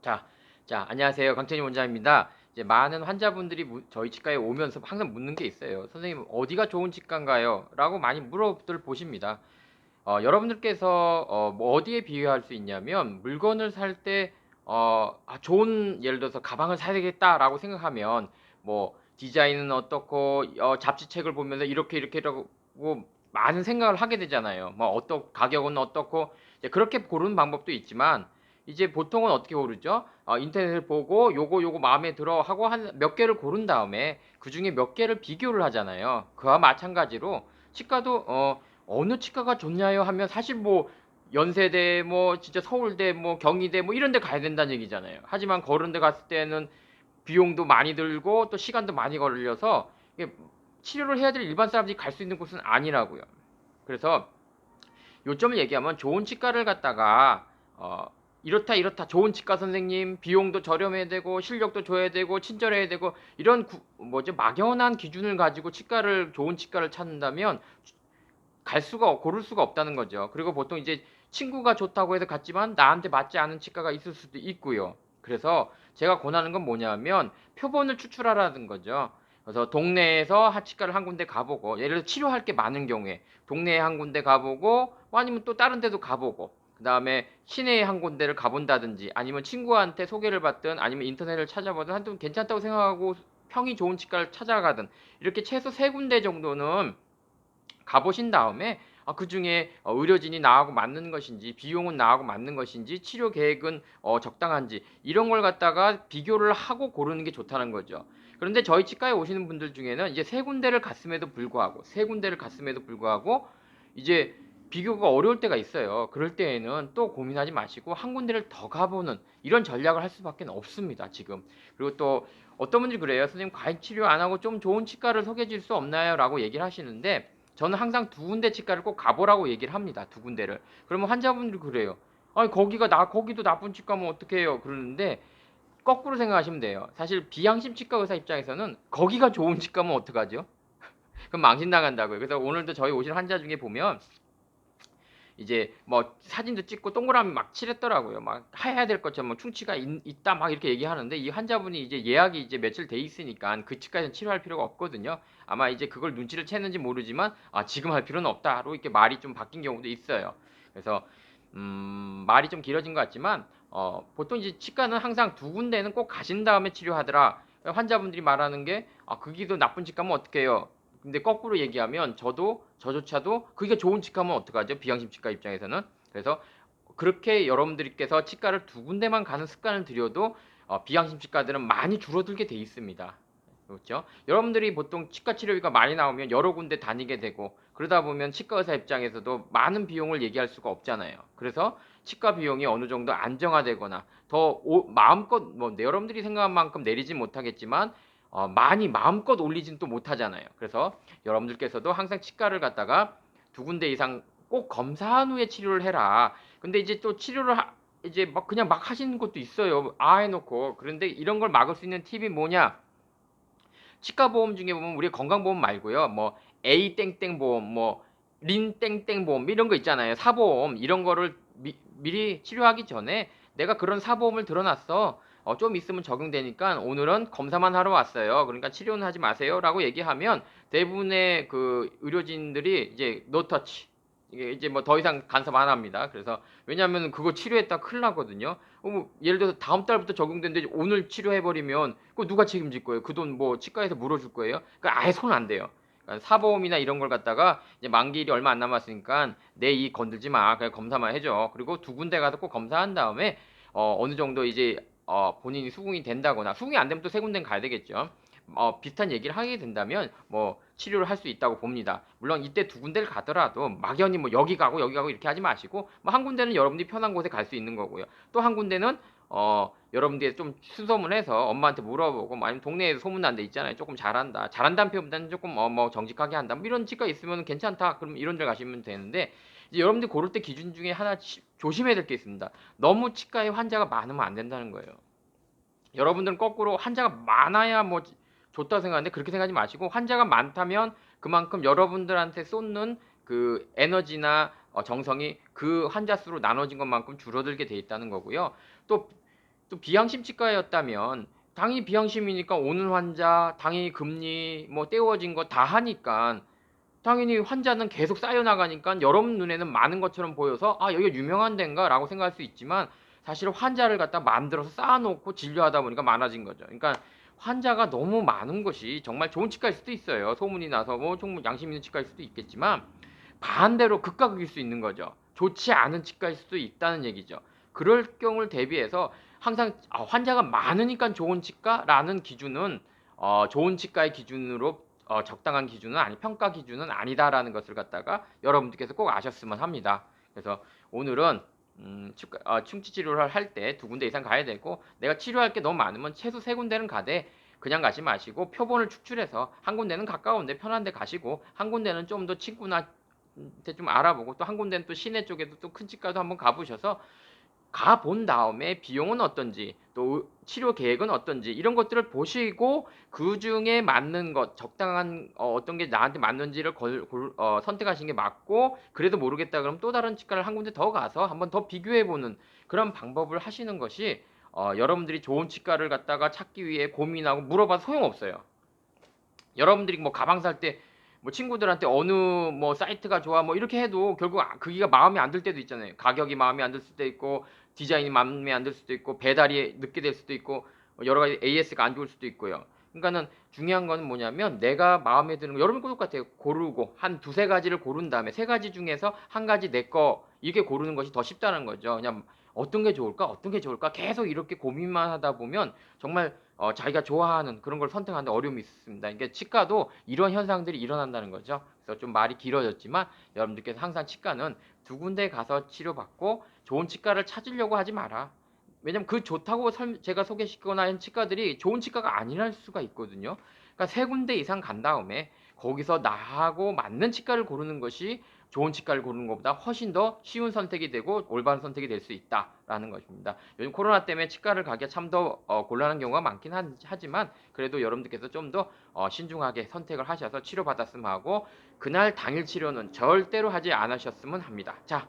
자, 안녕하세요. 강천희 원장입니다. 이제 많은 환자분들이 저희 치과에 오면서 항상 묻는 게 있어요. 선생님, 어디가 좋은 치과인가요? 라고 많이 물어들 보십니다. 여러분들께서 뭐 어디에 비유할 수 있냐면, 물건을 살 때, 좋은, 예를 들어서 가방을 사야 되겠다라고 생각하면, 뭐, 디자인은 어떻고, 잡지책을 보면서 이렇게 라고 많은 생각을 하게 되잖아요. 뭐, 가격은 어떻고, 이제 그렇게 고르는 방법도 있지만, 이제 보통은 어떻게 고르죠? 인터넷을 보고 요거 마음에 들어 하고 한 몇 개를 고른 다음에 그 중에 몇 개를 비교를 하잖아요. 그와 마찬가지로 치과도 어느 치과가 좋냐요 하면 사실 뭐 연세대 뭐 진짜 서울대 뭐 경희대 뭐 이런 데 가야 된다는 얘기잖아요. 하지만 그런 데 갔을 때는 비용도 많이 들고 또 시간도 많이 걸려서 이게 치료를 해야 될 일반 사람들이 갈 수 있는 곳은 아니라고요. 그래서 요점을 얘기하면 좋은 치과를 갔다가 이렇다 좋은 치과 선생님 비용도 저렴해야 되고 실력도 줘야 되고 친절해야 되고 이런 뭐죠 막연한 기준을 가지고 좋은 치과를 찾는다면 고를 수가 없다는 거죠. 그리고 보통 이제 친구가 좋다고 해서 갔지만 나한테 맞지 않은 치과가 있을 수도 있고요. 그래서 제가 권하는 건 뭐냐면 표본을 추출하라는 거죠. 그래서 동네에서 치과를 한 군데 가보고 예를 들어 치료할 게 많은 경우에 동네에 한 군데 가보고 아니면 또 다른 데도 가보고 그 다음에 시내에 한 군데를 가본다든지 아니면 친구한테 소개를 받든 아니면 인터넷을 찾아보든 한번 괜찮다고 생각하고 평이 좋은 치과를 찾아가든 이렇게 최소 세 군데 정도는 가보신 다음에 그 중에 의료진이 나하고 맞는 것인지 비용은 나하고 맞는 것인지 치료 계획은 적당한지 이런 걸 갖다가 비교를 하고 고르는 게 좋다는 거죠. 그런데 저희 치과에 오시는 분들 중에는 이제 세 군데를 갔음에도 불구하고 이제 비교가 어려울 때가 있어요. 그럴 때에는 또 고민하지 마시고 한 군데를 더 가보는 이런 전략을 할 수밖에 없습니다. 지금. 그리고 또 어떤 분들이 그래요. 선생님 과잉 치료 안 하고 좀 좋은 치과를 소개해 줄 수 없나요? 라고 얘기를 하시는데 저는 항상 두 군데 치과를 꼭 가보라고 얘기를 합니다. 두 군데를. 그러면 환자분들이 그래요. 아니 거기도 나쁜 치과면 어떡해요? 그러는데 거꾸로 생각하시면 돼요. 사실 비양심 치과 의사 입장에서는 거기가 좋은 치과면 어떡하죠? 그럼 망신당한다고요. 그래서 오늘도 저희 오신 환자 중에 보면 이제 뭐 사진도 찍고 동그라미 막 칠했더라고요. 막 해야 될 것처럼 뭐 충치가 있다 막 이렇게 얘기하는데 이 환자분이 이제 예약이 이제 며칠 돼 있으니까 그 치과에서 치료할 필요가 없거든요. 아마 이제 그걸 눈치를 채는지 모르지만 지금 할 필요는 없다로 이렇게 말이 좀 바뀐 경우도 있어요. 그래서 말이 좀 길어진 것 같지만 보통 이제 치과는 항상 두 군데는 꼭 가신 다음에 치료하더라. 환자분들이 말하는 게 거기도 나쁜 치과면 어떡해요? 근데 거꾸로 얘기하면 저조차도 그게 좋은 치과면 어떡하죠? 비양심 치과 입장에서는. 그래서 그렇게 여러분들께서 치과를 두 군데만 가는 습관을 들여도 비양심 치과들은 많이 줄어들게 돼 있습니다. 그렇죠? 여러분들이 보통 치과 치료비가 많이 나오면 여러 군데 다니게 되고 그러다 보면 치과 의사 입장에서도 많은 비용을 얘기할 수가 없잖아요. 그래서 치과 비용이 어느 정도 안정화되거나 마음껏 뭐 여러분들이 생각한 만큼 내리지 못하겠지만 많이 마음껏 올리진 또 못하잖아요. 그래서 여러분들께서도 항상 치과를 갔다가 두 군데 이상 꼭 검사한 후에 치료를 해라. 근데 이제 또 이제 막 그냥 막 하시는 것도 있어요. 해놓고. 그런데 이런 걸 막을 수 있는 팁이 뭐냐? 치과 보험 중에 보면 우리 건강보험 말고요. 뭐 A 땡땡 보험, 뭐 린 땡땡 보험 이런 거 있잖아요. 사보험 이런 거를 미리 치료하기 전에 내가 그런 사보험을 들어놨어. 좀 있으면 적용되니까 오늘은 검사만 하러 왔어요. 그러니까 치료는 하지 마세요라고 얘기하면 대부분의 그 의료진들이 이제 노터치 이게 이제 뭐 더 이상 간섭 안 합니다. 그래서 왜냐하면 그거 치료했다 큰일 나거든요. 뭐 예를 들어서 다음 달부터 적용되는데 오늘 치료해버리면 그거 누가 책임질 거예요? 그 돈 뭐 치과에서 물어줄 거예요? 그러니까 아예 손 안 대요. 그러니까 사보험이나 이런 걸 갖다가 이제 만기일이 얼마 안 남았으니까 내 이익 건들지 마. 그냥 검사만 해줘. 그리고 두 군데 가서 꼭 검사한 다음에 어느 정도 이제 본인이 수긍이 된다거나 수긍이 안 되면 또 세 군데는 가야 되겠죠. 비슷한 얘기를 하게 된다면 뭐 치료를 할 수 있다고 봅니다. 물론 이때 두 군데를 가더라도 막연히 뭐 여기 가고 이렇게 하지 마시고 뭐 한 군데는 여러분들이 편한 곳에 갈 수 있는 거고요. 또 한 군데는 여러분들이 좀 수소문 해서 엄마한테 물어보고 뭐 아니면 동네에서 소문난 데 있잖아요. 조금 잘한다. 잘한다는 표현보다는 조금 뭐 정직하게 한다. 뭐 이런 치과 있으면 괜찮다. 그럼 이런 데 가시면 되는데 이제 여러분들이 고를 때 기준 중에 하나 조심해야 될 게 있습니다. 너무 치과에 환자가 많으면 안 된다는 거예요. 여러분들은 거꾸로 환자가 많아야 뭐 좋다고 생각하는데 그렇게 생각하지 마시고 환자가 많다면 그만큼 여러분들한테 쏟는 그 에너지나 정성이 그 환자 수로 나눠진 것만큼 줄어들게 돼 있다는 거고요. 또 또 비양심 치과였다면 당연히 비양심이니까 오는 환자, 당연히 금리 뭐 떼워진 거 다 하니까 당연히 환자는 계속 쌓여나가니까 여러분 눈에는 많은 것처럼 보여서 아 여기가 유명한 데인가라고 생각할 수 있지만 사실 환자를 갖다 만들어서 쌓아놓고 진료하다 보니까 많아진 거죠. 그러니까 환자가 너무 많은 것이 정말 좋은 치과일 수도 있어요. 소문이 나서 뭐 정말 양심 있는 치과일 수도 있겠지만 반대로 극과 극일 수 있는 거죠. 좋지 않은 치과일 수도 있다는 얘기죠. 그럴 경우를 대비해서 항상 환자가 많으니까 좋은 치과라는 기준은 좋은 치과의 기준으로 적당한 기준은 아니 평가 기준은 아니다라는 것을 갖다가 여러분들께서 꼭 아셨으면 합니다. 그래서 오늘은 충치 치료를 할 때 두 군데 이상 가야 되고 내가 치료할 게 너무 많으면 최소 세 군데는 가되 그냥 가지 마시고 표본을 축출해서 한 군데는 가까운데 편한 데 가시고 한 군데는 좀 더 친구나 좀 알아보고 또 한 군데는 또 시내 쪽에도 또 큰 치과도 한번 가보셔서 가본 다음에 비용은 어떤지 또 치료 계획은 어떤지 이런 것들을 보시고 그 중에 맞는 것 적당한 어떤 게 나한테 맞는지를 선택하시는 게 맞고 그래도 모르겠다 그러면 또 다른 치과를 한 군데 더 가서 한번 더 비교해 보는 그런 방법을 하시는 것이 여러분들이 좋은 치과를 갖다가 찾기 위해 고민하고 물어봐도 소용없어요. 여러분들이 뭐 가방 살 때 뭐 친구들한테 어느 뭐 사이트가 좋아 뭐 이렇게 해도 결국 그기가 마음에 안 들 때도 있잖아요. 가격이 마음에 안 들 수도 있고 디자인이 마음에 안 들 수도 있고 배달이 늦게 될 수도 있고 여러 가지 AS가 안 좋을 수도 있고요. 그러니까는 중요한 거는 뭐냐면 내가 마음에 드는 거 여러분 똑같아요. 고르고 한 두세 가지를 고른 다음에 세 가지 중에서 한 가지 내 거 이렇게 고르는 것이 더 쉽다는 거죠. 그냥 어떤 게 좋을까? 어떤 게 좋을까? 계속 이렇게 고민만 하다 보면 정말 자기가 좋아하는 그런 걸 선택하는데 어려움이 있습니다. 그러니까 치과도 이런 현상들이 일어난다는 거죠. 그래서 좀 말이 길어졌지만 여러분들께서 항상 치과는 두 군데 가서 치료받고 좋은 치과를 찾으려고 하지 마라. 왜냐면 그 좋다고 제가 소개시키거나 한 치과들이 좋은 치과가 아니랄 수가 있거든요. 그러니까 세 군데 이상 간 다음에 거기서 나하고 맞는 치과를 고르는 것이 좋은 치과를 고르는 것보다 훨씬 더 쉬운 선택이 되고 올바른 선택이 될 수 있다라는 것입니다. 요즘 코로나 때문에 치과를 가기가 참 더 곤란한 경우가 많긴 하지만 그래도 여러분들께서 좀 더 신중하게 선택을 하셔서 치료받았으면 하고 그날 당일 치료는 절대로 하지 않으셨으면 합니다. 자,